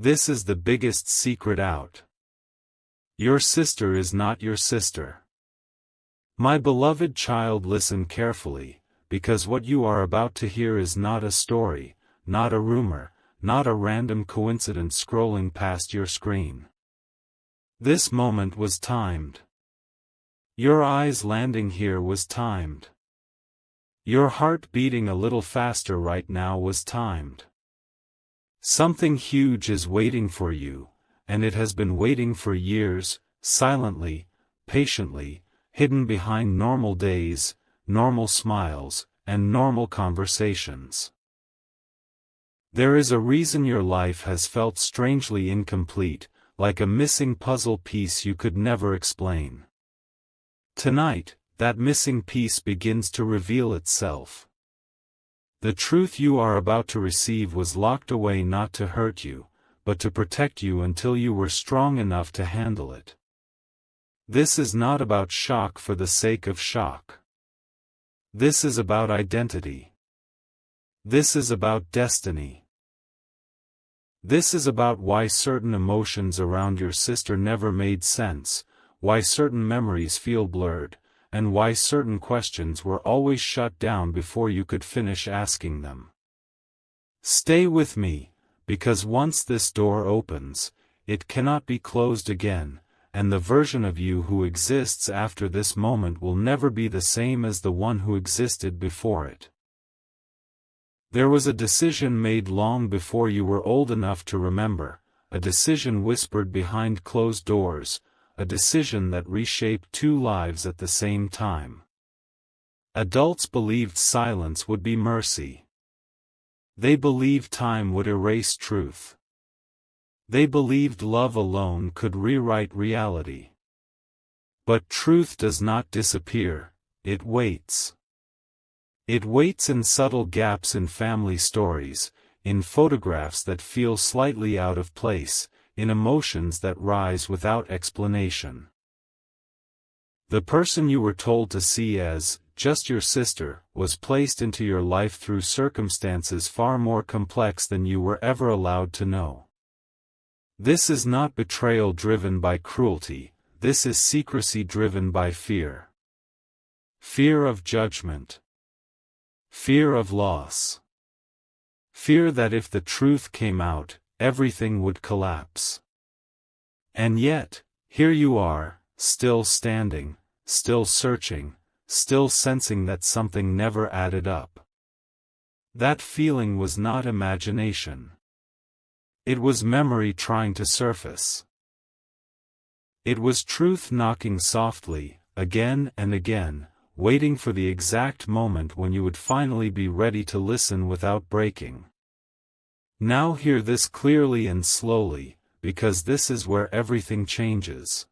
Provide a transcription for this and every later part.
This is the biggest secret out. Your sister is not your sister. My beloved child, listen carefully, because what you are about to hear is not a story, not a rumor, not a random coincidence scrolling past your screen. This moment was timed. Your eyes landing here was timed. Your heart beating a little faster right now was timed. Something huge is waiting for you, and it has been waiting for years, silently, patiently, hidden behind normal days, normal smiles, and normal conversations. There is a reason your life has felt strangely incomplete, like a missing puzzle piece you could never explain. Tonight, that missing piece begins to reveal itself. The truth you are about to receive was locked away not to hurt you, but to protect you until you were strong enough to handle it. This is not about shock for the sake of shock. This is about identity. This is about destiny. This is about why certain emotions around your sister never made sense, why certain memories feel blurred, and why certain questions were always shut down before you could finish asking them. Stay with me, because once this door opens, it cannot be closed again, and the version of you who exists after this moment will never be the same as the one who existed before it. There was a decision made long before you were old enough to remember, a decision whispered behind closed doors, a decision that reshaped two lives at the same time. Adults believed silence would be mercy. They believed time would erase truth. They believed love alone could rewrite reality. But truth does not disappear, it waits. It waits in subtle gaps in family stories, in photographs that feel slightly out of place, in emotions that rise without explanation. The person you were told to see as just your sister was placed into your life through circumstances far more complex than you were ever allowed to know. This is not betrayal driven by cruelty, this is secrecy driven by fear. Fear of judgment. Fear of loss. Fear that if the truth came out, everything would collapse. And yet, here you are, still standing, still searching, still sensing that something never added up. That feeling was not imagination. It was memory trying to surface. It was truth knocking softly, again and again, waiting for the exact moment when you would finally be ready to listen without breaking. Now hear this clearly and slowly, because this is where everything changes.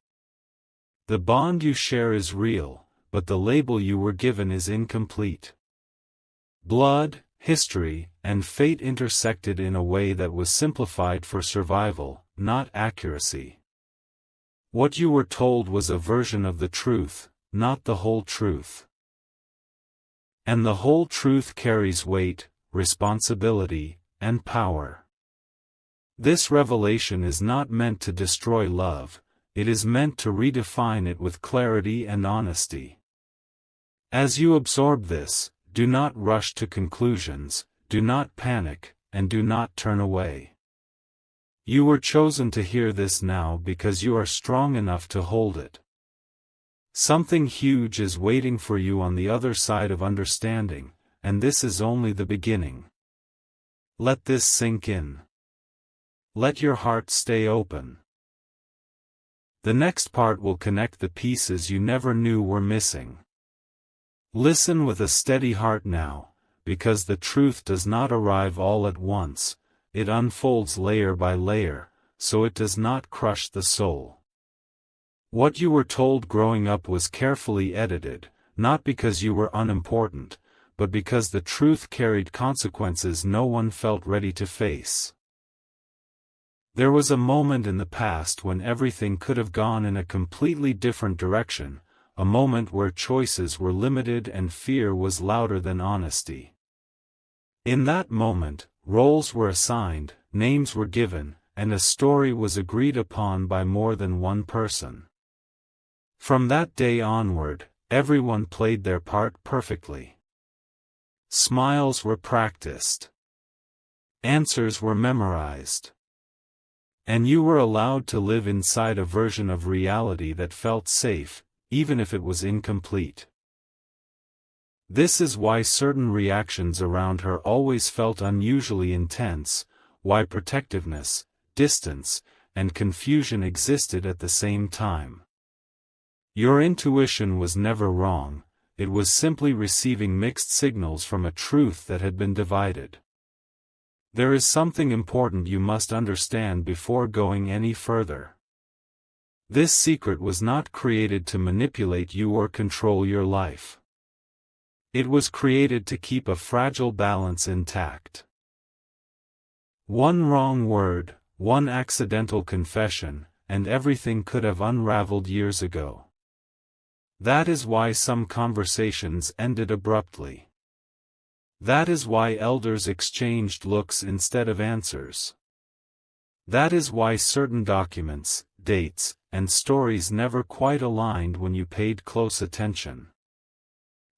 The bond you share is real, but the label you were given is incomplete. Blood, history, and fate intersected in a way that was simplified for survival, not accuracy. What you were told was a version of the truth, not the whole truth. And the whole truth carries weight, responsibility, and power. This revelation is not meant to destroy love, it is meant to redefine it with clarity and honesty. As you absorb this, do not rush to conclusions, do not panic, and do not turn away. You were chosen to hear this now because you are strong enough to hold it. Something huge is waiting for you on the other side of understanding, and this is only the beginning. Let this sink in. Let your heart stay open. The next part will connect the pieces you never knew were missing. Listen with a steady heart now, because the truth does not arrive all at once, it unfolds layer by layer, so it does not crush the soul. What you were told growing up was carefully edited, not because you were unimportant, but because the truth carried consequences no one felt ready to face. There was a moment in the past when everything could have gone in a completely different direction, a moment where choices were limited and fear was louder than honesty. In that moment, roles were assigned, names were given, and a story was agreed upon by more than one person. From that day onward, everyone played their part perfectly. Smiles were practiced. Answers were memorized. And you were allowed to live inside a version of reality that felt safe, even if it was incomplete. This is why certain reactions around her always felt unusually intense, why protectiveness, distance, and confusion existed at the same time. Your intuition was never wrong, it was simply receiving mixed signals from a truth that had been divided. There is something important you must understand before going any further. This secret was not created to manipulate you or control your life. It was created to keep a fragile balance intact. One wrong word, one accidental confession, and everything could have unraveled years ago. That is why some conversations ended abruptly. That is why elders exchanged looks instead of answers. That is why certain documents, dates, and stories never quite aligned when you paid close attention.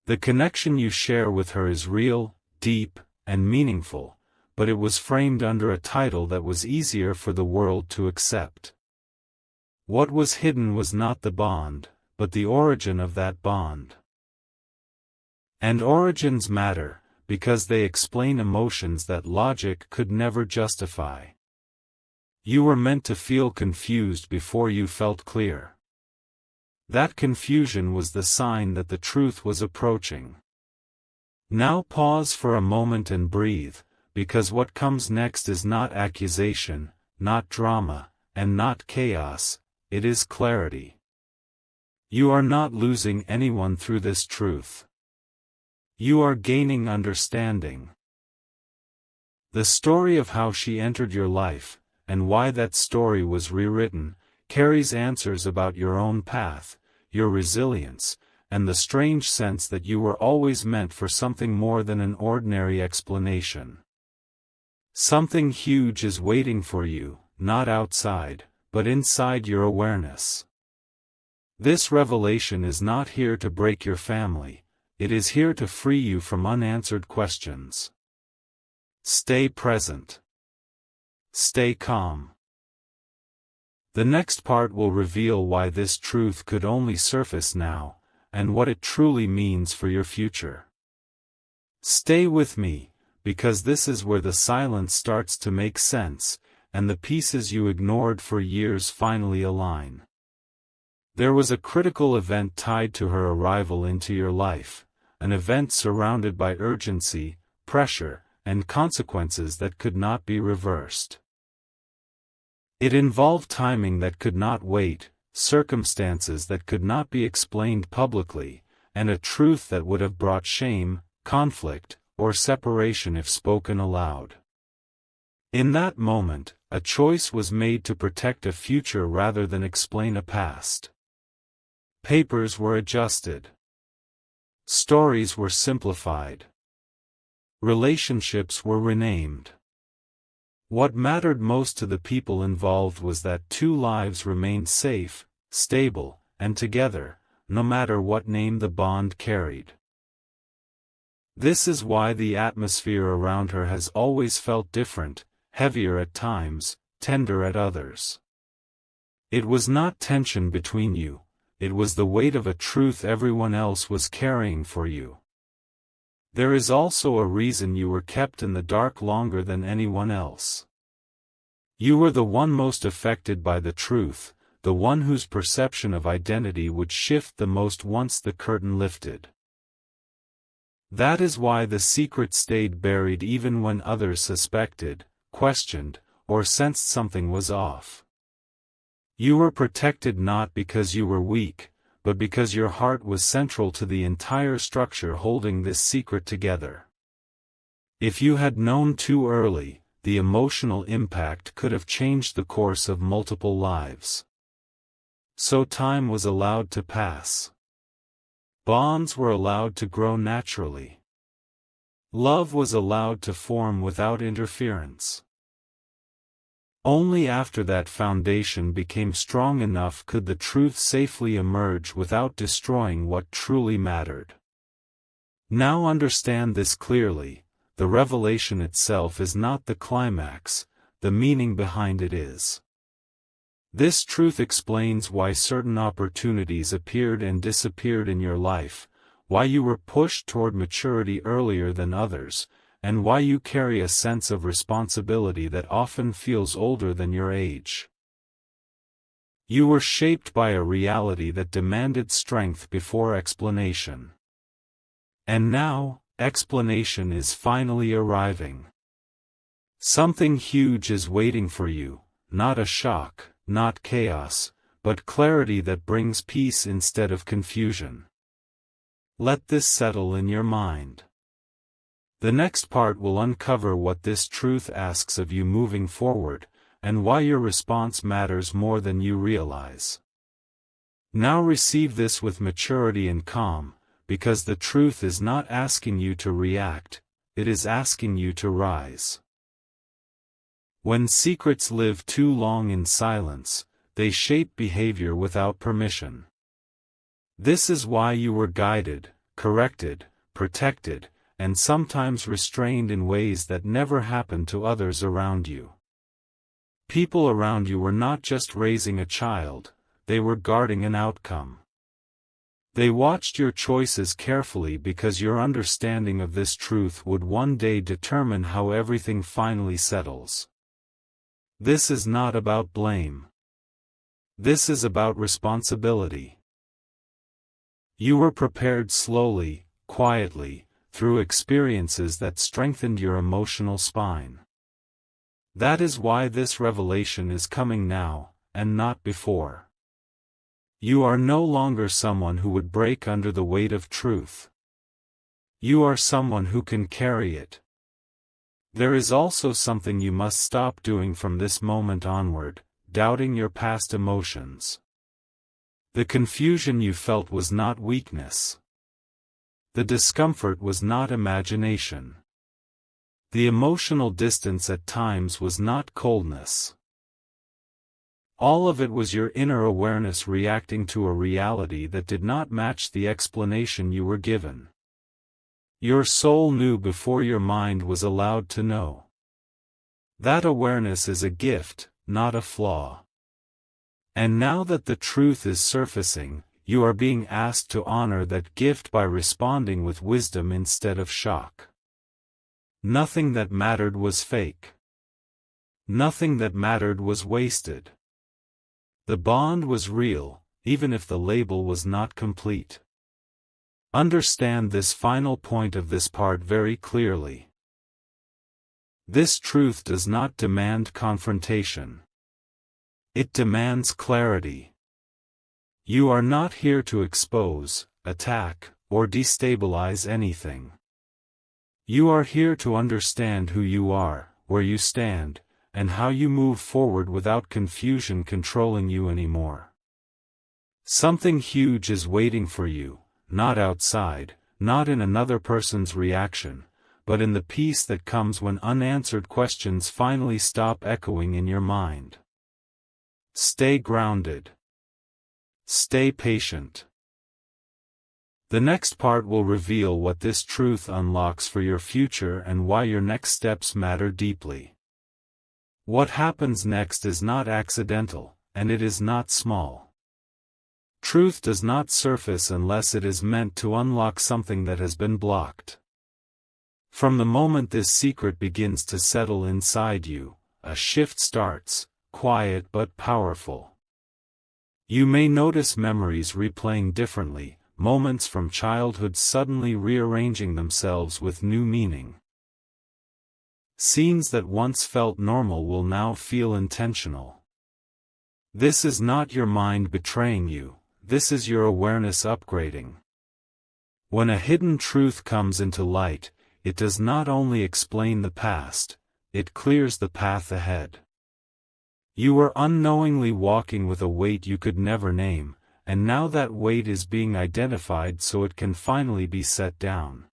The connection you share with her is real, deep, and meaningful, but it was framed under a title that was easier for the world to accept. What was hidden was not the bond, but the origin of that bond. And origins matter, because they explain emotions that logic could never justify. You were meant to feel confused before you felt clear. That confusion was the sign that the truth was approaching. Now pause for a moment and breathe, because what comes next is not accusation, not drama, and not chaos, it is clarity. You are not losing anyone through this truth. You are gaining understanding. The story of how she entered your life, and why that story was rewritten, carries answers about your own path, your resilience, and the strange sense that you were always meant for something more than an ordinary explanation. Something huge is waiting for you, not outside, but inside your awareness. This revelation is not here to break your family, it is here to free you from unanswered questions. Stay present. Stay calm. The next part will reveal why this truth could only surface now, and what it truly means for your future. Stay with me, because this is where the silence starts to make sense, and the pieces you ignored for years finally align. There was a critical event tied to her arrival into your life, an event surrounded by urgency, pressure, and consequences that could not be reversed. It involved timing that could not wait, circumstances that could not be explained publicly, and a truth that would have brought shame, conflict, or separation if spoken aloud. In that moment, a choice was made to protect a future rather than explain a past. Papers were adjusted. Stories were simplified. Relationships were renamed. What mattered most to the people involved was that two lives remained safe, stable, and together, no matter what name the bond carried. This is why the atmosphere around her has always felt different, heavier at times, tender at others. It was not tension between you, it was the weight of a truth everyone else was carrying for you. There is also a reason you were kept in the dark longer than anyone else. You were the one most affected by the truth, the one whose perception of identity would shift the most once the curtain lifted. That is why the secret stayed buried even when others suspected, questioned, or sensed something was off. You were protected not because you were weak, but because your heart was central to the entire structure holding this secret together. If you had known too early, the emotional impact could have changed the course of multiple lives. So time was allowed to pass. Bonds were allowed to grow naturally. Love was allowed to form without interference. Only after that foundation became strong enough could the truth safely emerge without destroying what truly mattered. Now understand this clearly: the revelation itself is not the climax, the meaning behind it is. This truth explains why certain opportunities appeared and disappeared in your life, why you were pushed toward maturity earlier than others, and why you carry a sense of responsibility that often feels older than your age. You were shaped by a reality that demanded strength before explanation. And now, explanation is finally arriving. Something huge is waiting for you, not a shock, not chaos, but clarity that brings peace instead of confusion. Let this settle in your mind. The next part will uncover what this truth asks of you moving forward, and why your response matters more than you realize. Now receive this with maturity and calm, because the truth is not asking you to react, it is asking you to rise. When secrets live too long in silence, they shape behavior without permission. This is why you were guided, corrected, protected, and sometimes restrained in ways that never happened to others around you. People around you were not just raising a child, they were guarding an outcome. They watched your choices carefully because your understanding of this truth would one day determine how everything finally settles. This is not about blame. This is about responsibility. You were prepared slowly, quietly, through experiences that strengthened your emotional spine. That is why this revelation is coming now, and not before. You are no longer someone who would break under the weight of truth. You are someone who can carry it. There is also something you must stop doing from this moment onward: doubting your past emotions. The confusion you felt was not weakness. The discomfort was not imagination. The emotional distance at times was not coldness. All of it was your inner awareness reacting to a reality that did not match the explanation you were given. Your soul knew before your mind was allowed to know. That awareness is a gift, not a flaw. And now that the truth is surfacing, you are being asked to honor that gift by responding with wisdom instead of shock. Nothing that mattered was fake. Nothing that mattered was wasted. The bond was real, even if the label was not complete. Understand this final point of this part very clearly. This truth does not demand confrontation. It demands clarity. You are not here to expose, attack, or destabilize anything. You are here to understand who you are, where you stand, and how you move forward without confusion controlling you anymore. Something huge is waiting for you, not outside, not in another person's reaction, but in the peace that comes when unanswered questions finally stop echoing in your mind. Stay grounded. Stay patient. The next part will reveal what this truth unlocks for your future and why your next steps matter deeply. What happens next is not accidental, and it is not small. Truth does not surface unless it is meant to unlock something that has been blocked. From the moment this secret begins to settle inside you, a shift starts, quiet but powerful. You may notice memories replaying differently, moments from childhood suddenly rearranging themselves with new meaning. Scenes that once felt normal will now feel intentional. This is not your mind betraying you, this is your awareness upgrading. When a hidden truth comes into light, it does not only explain the past, it clears the path ahead. You were unknowingly walking with a weight you could never name, and now that weight is being identified so it can finally be set down.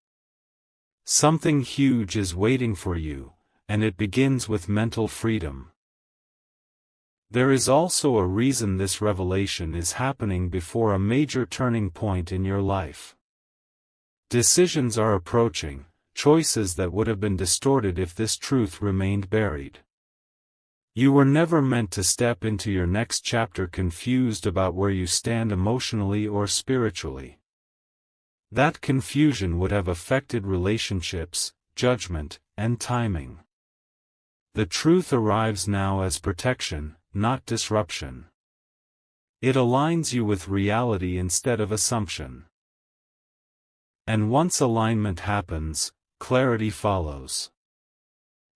Something huge is waiting for you, and it begins with mental freedom. There is also a reason this revelation is happening before a major turning point in your life. Decisions are approaching, choices that would have been distorted if this truth remained buried. You were never meant to step into your next chapter confused about where you stand emotionally or spiritually. That confusion would have affected relationships, judgment, and timing. The truth arrives now as protection, not disruption. It aligns you with reality instead of assumption. And once alignment happens, clarity follows.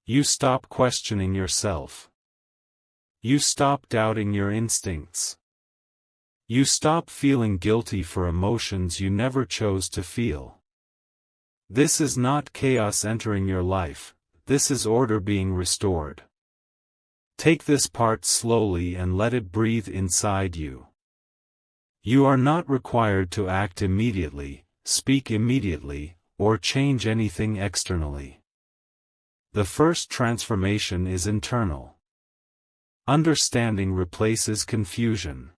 You stop questioning yourself. You stop doubting your instincts. You stop feeling guilty for emotions you never chose to feel. This is not chaos entering your life, this is order being restored. Take this part slowly and let it breathe inside you. You are not required to act immediately, speak immediately, or change anything externally. The first transformation is internal. Understanding replaces confusion.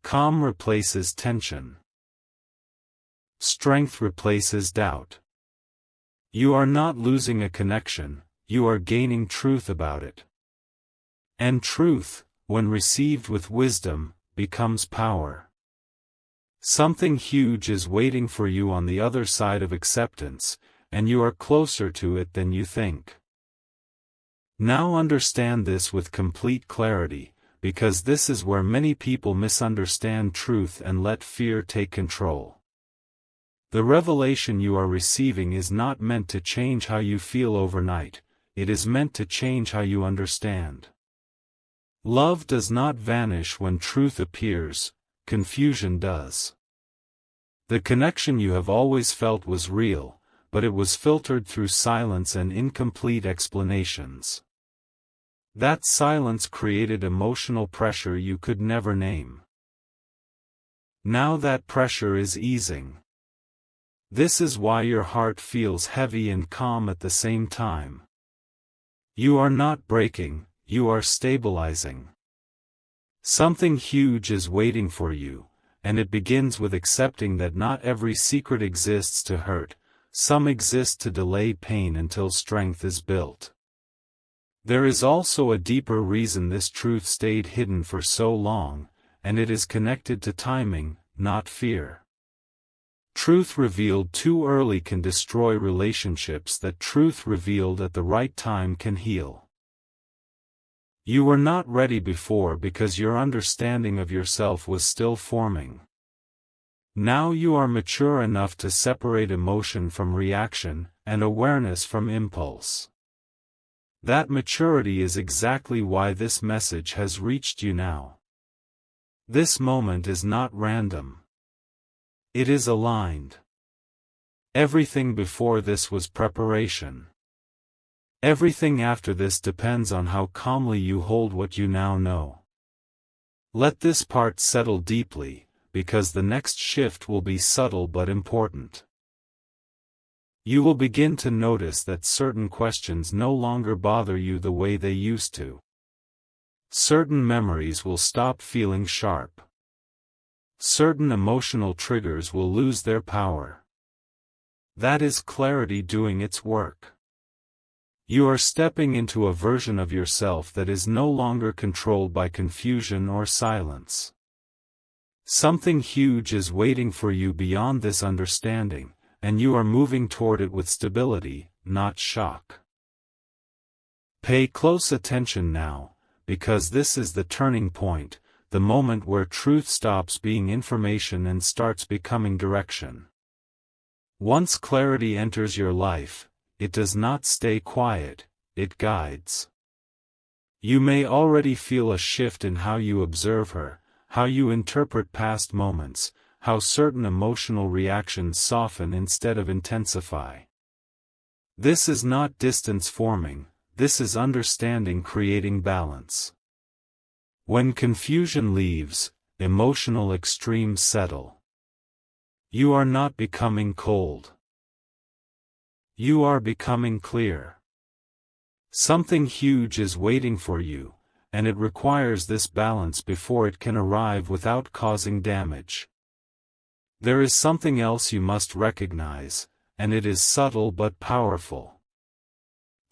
Calm replaces tension. Strength replaces doubt. You are not losing a connection, you are gaining truth about it. And truth, when received with wisdom, becomes power. Something huge is waiting for you on the other side of acceptance, and you are closer to it than you think. Now understand this with complete clarity, because this is where many people misunderstand truth and let fear take control. The revelation you are receiving is not meant to change how you feel overnight, it is meant to change how you understand. Love does not vanish when truth appears, confusion does. The connection you have always felt was real, but it was filtered through silence and incomplete explanations. That silence created emotional pressure you could never name. Now that pressure is easing. This is why your heart feels heavy and calm at the same time. You are not breaking, you are stabilizing. Something huge is waiting for you, and it begins with accepting that not every secret exists to hurt, some exist to delay pain until strength is built. There is also a deeper reason this truth stayed hidden for so long, and it is connected to timing, not fear. Truth revealed too early can destroy relationships that truth revealed at the right time can heal. You were not ready before because your understanding of yourself was still forming. Now you are mature enough to separate emotion from reaction, and awareness from impulse. That maturity is exactly why this message has reached you now. This moment is not random. It is aligned. Everything before this was preparation. Everything after this depends on how calmly you hold what you now know. Let this part settle deeply, because the next shift will be subtle but important. You will begin to notice that certain questions no longer bother you the way they used to. Certain memories will stop feeling sharp. Certain emotional triggers will lose their power. That is clarity doing its work. You are stepping into a version of yourself that is no longer controlled by confusion or silence. Something huge is waiting for you beyond this understanding, and you are moving toward it with stability, not shock. Pay close attention now, because this is the turning point, the moment where truth stops being information and starts becoming direction. Once clarity enters your life, it does not stay quiet, it guides. You may already feel a shift in how you observe her, how you interpret past moments, how certain emotional reactions soften instead of intensify. This is not distance forming, this is understanding creating balance. When confusion leaves, emotional extremes settle. You are not becoming cold. You are becoming clear. Something huge is waiting for you, and it requires this balance before it can arrive without causing damage. There is something else you must recognize, and it is subtle but powerful.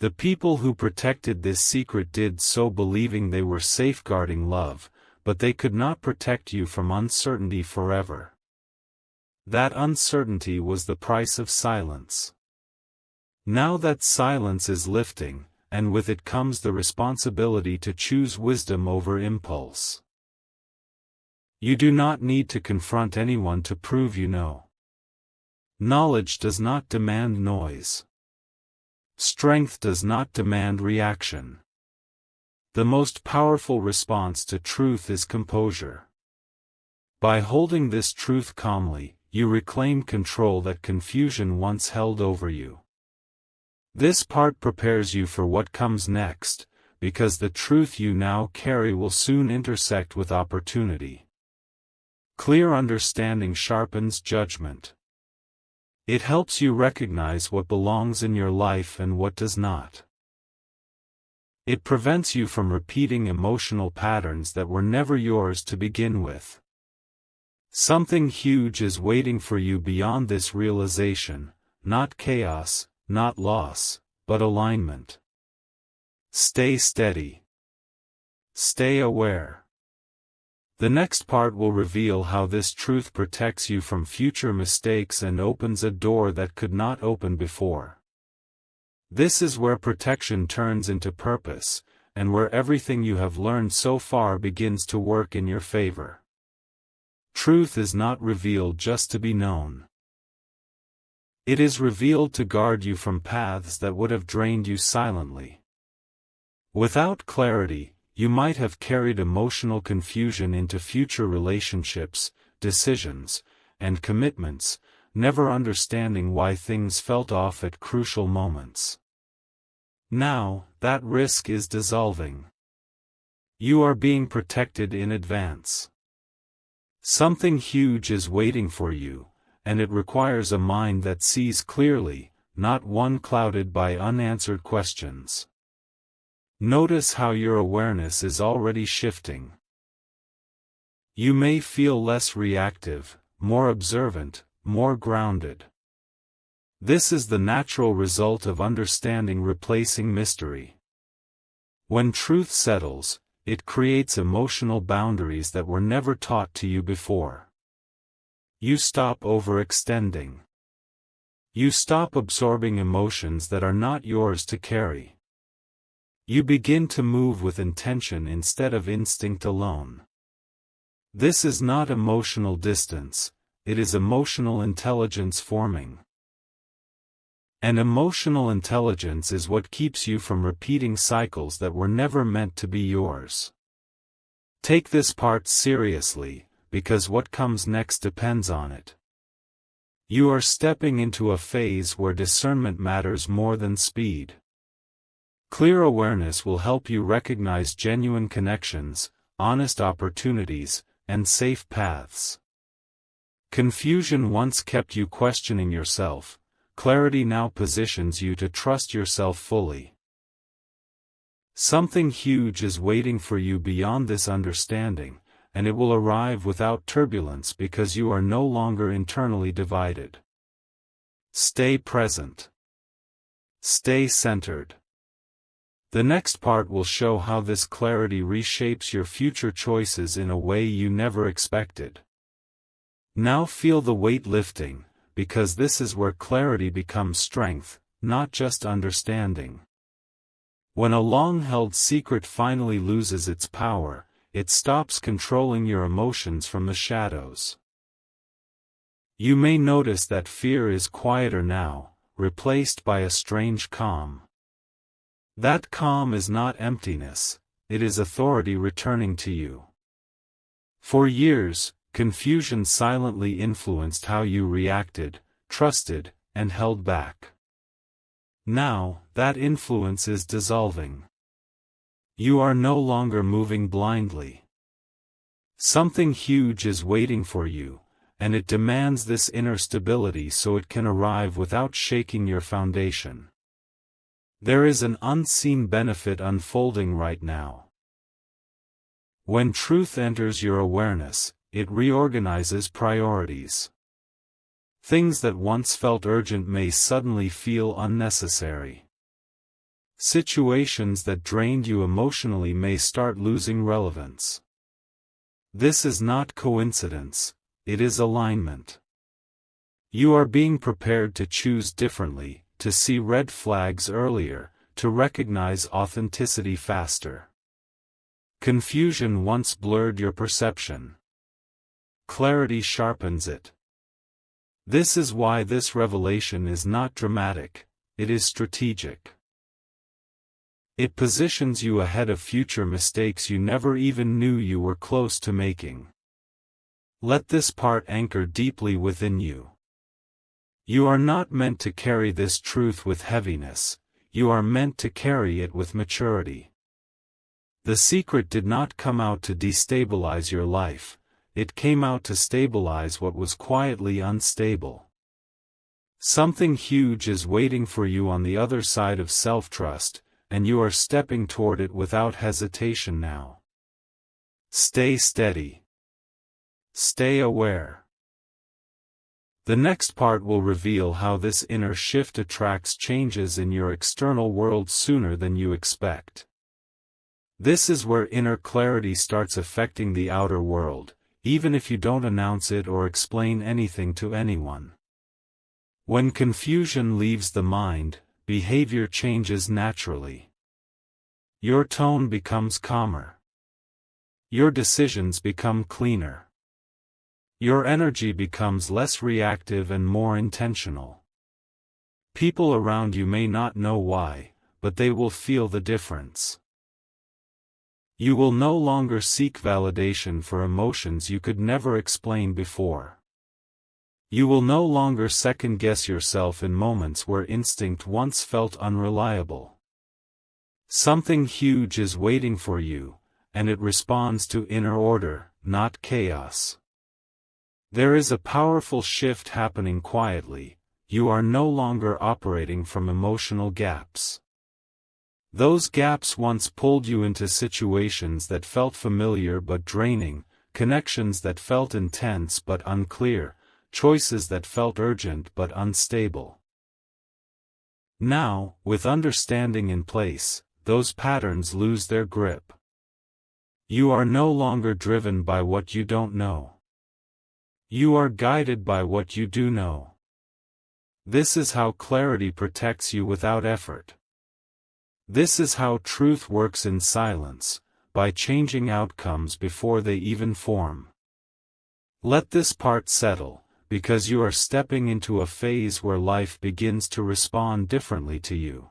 The people who protected this secret did so believing they were safeguarding love, but they could not protect you from uncertainty forever. That uncertainty was the price of silence. Now that silence is lifting, and with it comes the responsibility to choose wisdom over impulse. You do not need to confront anyone to prove you know. Knowledge does not demand noise. Strength does not demand reaction. The most powerful response to truth is composure. By holding this truth calmly, you reclaim control that confusion once held over you. This part prepares you for what comes next, because the truth you now carry will soon intersect with opportunity. Clear understanding sharpens judgment. It helps you recognize what belongs in your life and what does not. It prevents you from repeating emotional patterns that were never yours to begin with. Something huge is waiting for you beyond this realization, not chaos, not loss, but alignment. Stay steady. Stay aware. The next part will reveal how this truth protects you from future mistakes and opens a door that could not open before. This is where protection turns into purpose, and where everything you have learned so far begins to work in your favor. Truth is not revealed just to be known. It is revealed to guard you from paths that would have drained you silently. Without clarity, you might have carried emotional confusion into future relationships, decisions, and commitments, never understanding why things felt off at crucial moments. Now, that risk is dissolving. You are being protected in advance. Something huge is waiting for you, and it requires a mind that sees clearly, not one clouded by unanswered questions. Notice how your awareness is already shifting. You may feel less reactive, more observant, more grounded. This is the natural result of understanding replacing mystery. When truth settles, it creates emotional boundaries that were never taught to you before. You stop overextending. You stop absorbing emotions that are not yours to carry. You begin to move with intention instead of instinct alone. This is not emotional distance, it is emotional intelligence forming. And emotional intelligence is what keeps you from repeating cycles that were never meant to be yours. Take this part seriously, because what comes next depends on it. You are stepping into a phase where discernment matters more than speed. Clear awareness will help you recognize genuine connections, honest opportunities, and safe paths. Confusion once kept you questioning yourself, clarity now positions you to trust yourself fully. Something huge is waiting for you beyond this understanding, and it will arrive without turbulence because you are no longer internally divided. Stay present. Stay centered. The next part will show how this clarity reshapes your future choices in a way you never expected. Now feel the weight lifting, because this is where clarity becomes strength, not just understanding. When a long-held secret finally loses its power, it stops controlling your emotions from the shadows. You may notice that fear is quieter now, replaced by a strange calm. That calm is not emptiness, it is authority returning to you. For years, confusion silently influenced how you reacted, trusted, and held back. Now, that influence is dissolving. You are no longer moving blindly. Something huge is waiting for you, and it demands this inner stability so it can arrive without shaking your foundation. There is an unseen benefit unfolding right now. When truth enters your awareness, it reorganizes priorities. Things that once felt urgent may suddenly feel unnecessary. Situations that drained you emotionally may start losing relevance. This is not coincidence, it is alignment. You are being prepared to choose differently, to see red flags earlier, to recognize authenticity faster. Confusion once blurred your perception. Clarity sharpens it. This is why this revelation is not dramatic, it is strategic. It positions you ahead of future mistakes you never even knew you were close to making. Let this part anchor deeply within you. You are not meant to carry this truth with heaviness, you are meant to carry it with maturity. The secret did not come out to destabilize your life, it came out to stabilize what was quietly unstable. Something huge is waiting for you on the other side of self-trust, and you are stepping toward it without hesitation now. Stay steady. Stay aware. The next part will reveal how this inner shift attracts changes in your external world sooner than you expect. This is where inner clarity starts affecting the outer world, even if you don't announce it or explain anything to anyone. When confusion leaves the mind, behavior changes naturally. Your tone becomes calmer. Your decisions become cleaner. Your energy becomes less reactive and more intentional. People around you may not know why, but they will feel the difference. You will no longer seek validation for emotions you could never explain before. You will no longer second-guess yourself in moments where instinct once felt unreliable. Something huge is waiting for you, and it responds to inner order, not chaos. There is a powerful shift happening quietly, you are no longer operating from emotional gaps. Those gaps once pulled you into situations that felt familiar but draining, connections that felt intense but unclear, choices that felt urgent but unstable. Now, with understanding in place, those patterns lose their grip. You are no longer driven by what you don't know. You are guided by what you do know. This is how clarity protects you without effort. This is how truth works in silence, by changing outcomes before they even form. Let this part settle, because you are stepping into a phase where life begins to respond differently to you.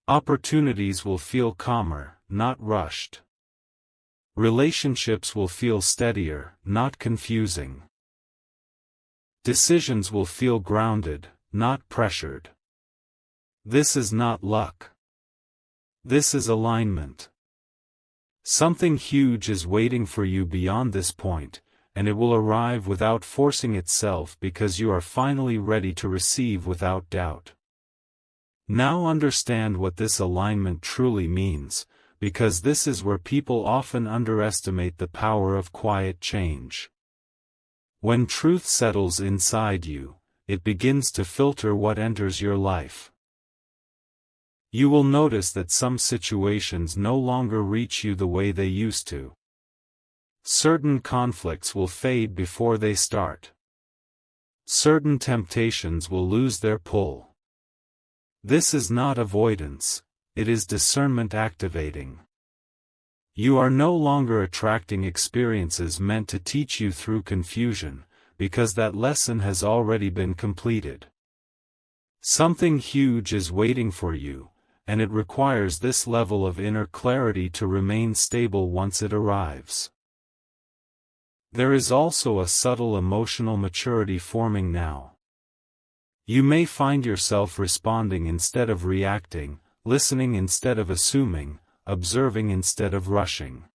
Opportunities will feel calmer, not rushed. Relationships will feel steadier, not confusing. Decisions will feel grounded, not pressured. This is not luck. This is alignment. Something huge is waiting for you beyond this point, and it will arrive without forcing itself because you are finally ready to receive without doubt. Now understand what this alignment truly means, because this is where people often underestimate the power of quiet change. When truth settles inside you, it begins to filter what enters your life. You will notice that some situations no longer reach you the way they used to. Certain conflicts will fade before they start. Certain temptations will lose their pull. This is not avoidance, it is discernment activating. You are no longer attracting experiences meant to teach you through confusion, because that lesson has already been completed. Something huge is waiting for you, and it requires this level of inner clarity to remain stable once it arrives. There is also a subtle emotional maturity forming now. You may find yourself responding instead of reacting, listening instead of assuming, observing instead of rushing.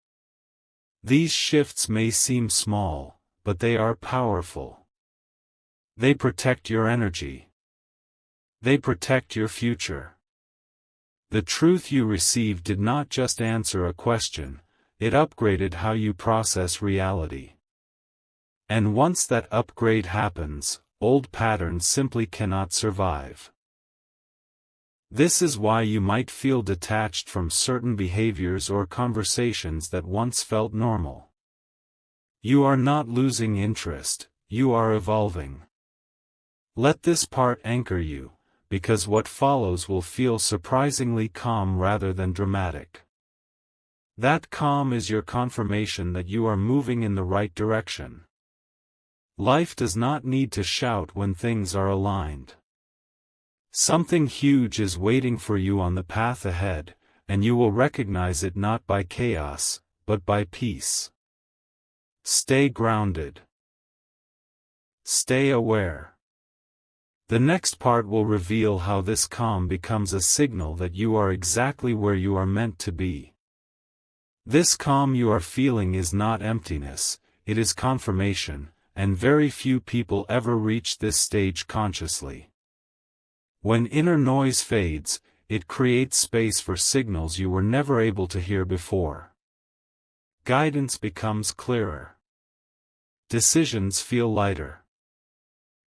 These shifts may seem small, but they are powerful. They protect your energy. They protect your future. The truth you received did not just answer a question, it upgraded how you process reality. And once that upgrade happens, old patterns simply cannot survive. This is why you might feel detached from certain behaviors or conversations that once felt normal. You are not losing interest, you are evolving. Let this part anchor you, because what follows will feel surprisingly calm rather than dramatic. That calm is your confirmation that you are moving in the right direction. Life does not need to shout when things are aligned. Something huge is waiting for you on the path ahead, and you will recognize it not by chaos, but by peace. Stay grounded. Stay aware. The next part will reveal how this calm becomes a signal that you are exactly where you are meant to be. This calm you are feeling is not emptiness, it is confirmation, and very few people ever reach this stage consciously. When inner noise fades, it creates space for signals you were never able to hear before. Guidance becomes clearer. Decisions feel lighter.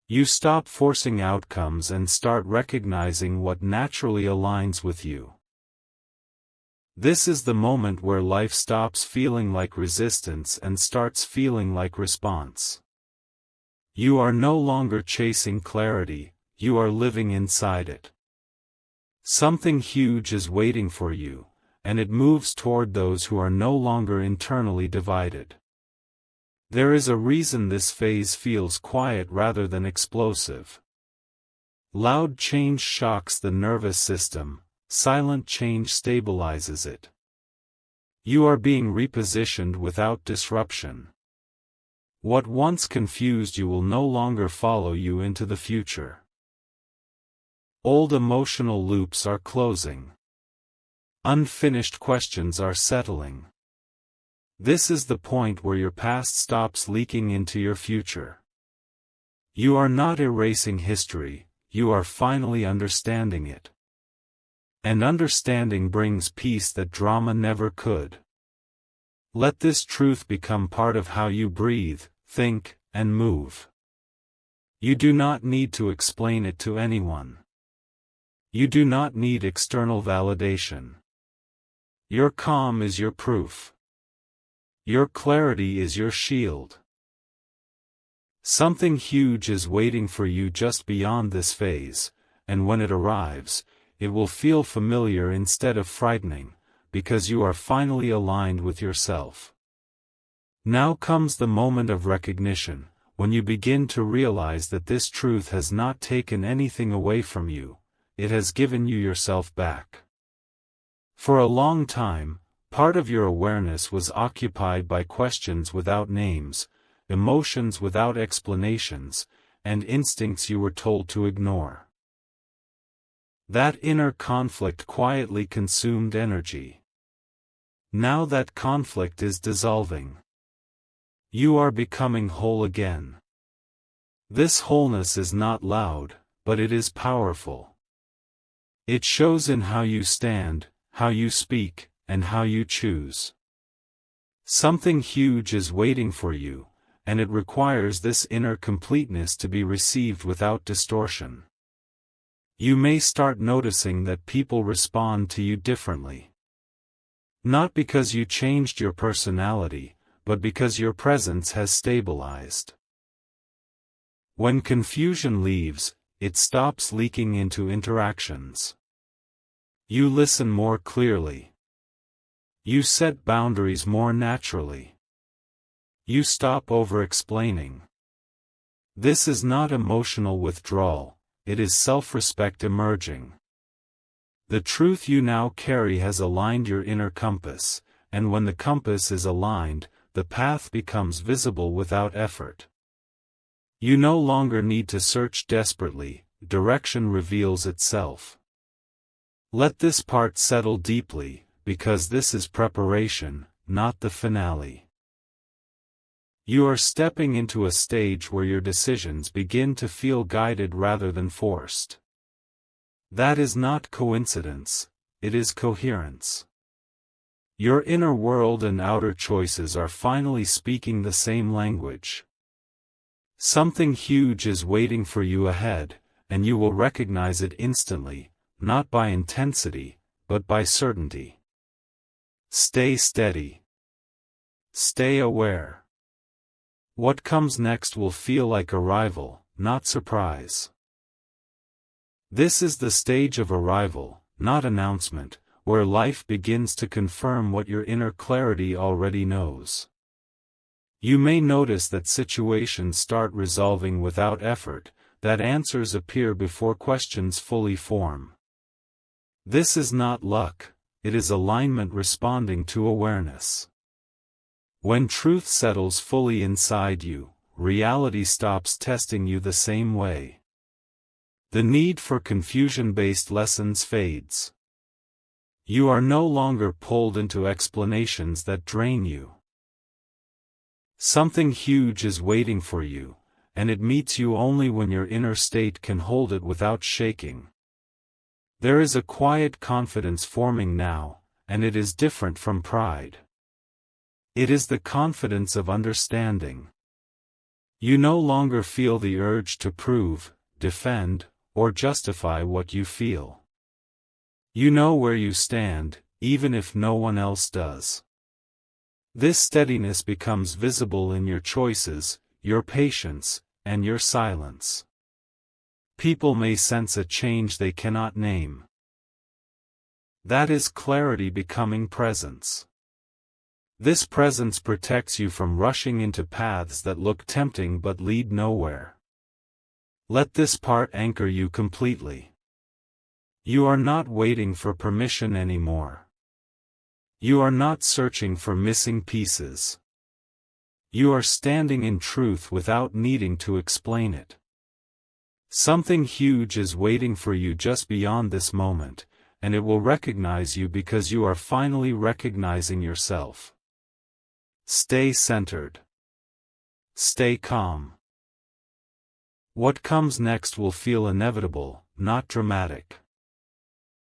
You stop forcing outcomes and start recognizing what naturally aligns with you. This is the moment where life stops feeling like resistance and starts feeling like response. You are no longer chasing clarity, you are living inside it. Something huge is waiting for you, and it moves toward those who are no longer internally divided. There is a reason this phase feels quiet rather than explosive. Loud change shocks the nervous system, silent change stabilizes it. You are being repositioned without disruption. What once confused you will no longer follow you into the future. Old emotional loops are closing. Unfinished questions are settling. This is the point where your past stops leaking into your future. You are not erasing history, you are finally understanding it. And understanding brings peace that drama never could. Let this truth become part of how you breathe, think, and move. You do not need to explain it to anyone. You do not need external validation. Your calm is your proof. Your clarity is your shield. Something huge is waiting for you just beyond this phase, and when it arrives, it will feel familiar instead of frightening, because you are finally aligned with yourself. Now comes the moment of recognition, when you begin to realize that this truth has not taken anything away from you, it has given you yourself back. For a long time, part of your awareness was occupied by questions without names, emotions without explanations, and instincts you were told to ignore. That inner conflict quietly consumed energy. Now that conflict is dissolving. You are becoming whole again. This wholeness is not loud, but it is powerful. It shows in how you stand, how you speak, and how you choose. Something huge is waiting for you, and it requires this inner completeness to be received without distortion. You may start noticing that people respond to you differently. Not because you changed your personality, but because your presence has stabilized. When confusion leaves, it stops leaking into interactions. You listen more clearly. You set boundaries more naturally. You stop over-explaining. This is not emotional withdrawal, it is self-respect emerging. The truth you now carry has aligned your inner compass, and when the compass is aligned, the path becomes visible without effort. You no longer need to search desperately, direction reveals itself. Let this part settle deeply, because this is preparation, not the finale. You are stepping into a stage where your decisions begin to feel guided rather than forced. That is not coincidence, it is coherence. Your inner world and outer choices are finally speaking the same language. Something huge is waiting for you ahead, and you will recognize it instantly, not by intensity, but by certainty. Stay steady. Stay aware. What comes next will feel like arrival, not surprise. This is the stage of arrival, not announcement, where life begins to confirm what your inner clarity already knows. You may notice that situations start resolving without effort, that answers appear before questions fully form. This is not luck, it is alignment responding to awareness. When truth settles fully inside you, reality stops testing you the same way. The need for confusion-based lessons fades. You are no longer pulled into explanations that drain you. Something huge is waiting for you, and it meets you only when your inner state can hold it without shaking. There is a quiet confidence forming now, and it is different from pride. It is the confidence of understanding. You no longer feel the urge to prove, defend, or justify what you feel. You know where you stand, even if no one else does. This steadiness becomes visible in your choices, your patience, and your silence. People may sense a change they cannot name. That is clarity becoming presence. This presence protects you from rushing into paths that look tempting but lead nowhere. Let this part anchor you completely. You are not waiting for permission anymore. You are not searching for missing pieces. You are standing in truth without needing to explain it. Something huge is waiting for you just beyond this moment, and it will recognize you because you are finally recognizing yourself. Stay centered. Stay calm. What comes next will feel inevitable, not dramatic.